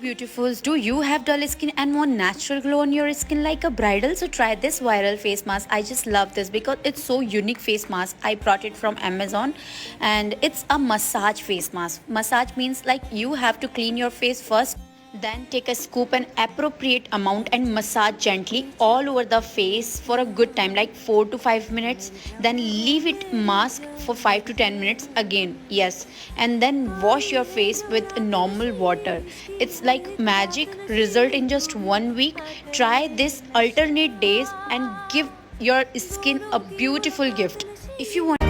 Beautifuls, do you have dull skin and want natural glow on your skin like a bridal? So try this viral face mask. I just love this because it's so unique face mask. I brought it from Amazon and it's a massage face mask. Massage means like you have to clean your face first, then take a scoop and appropriate amount and massage gently all over the face for a good time like 4 to 5 minutes. Then leave it mask for 5 to 10 minutes again. Yes. And then wash your face with normal water. It's like magic result in just 1 week. Try this alternate days and give your skin a beautiful gift. If you want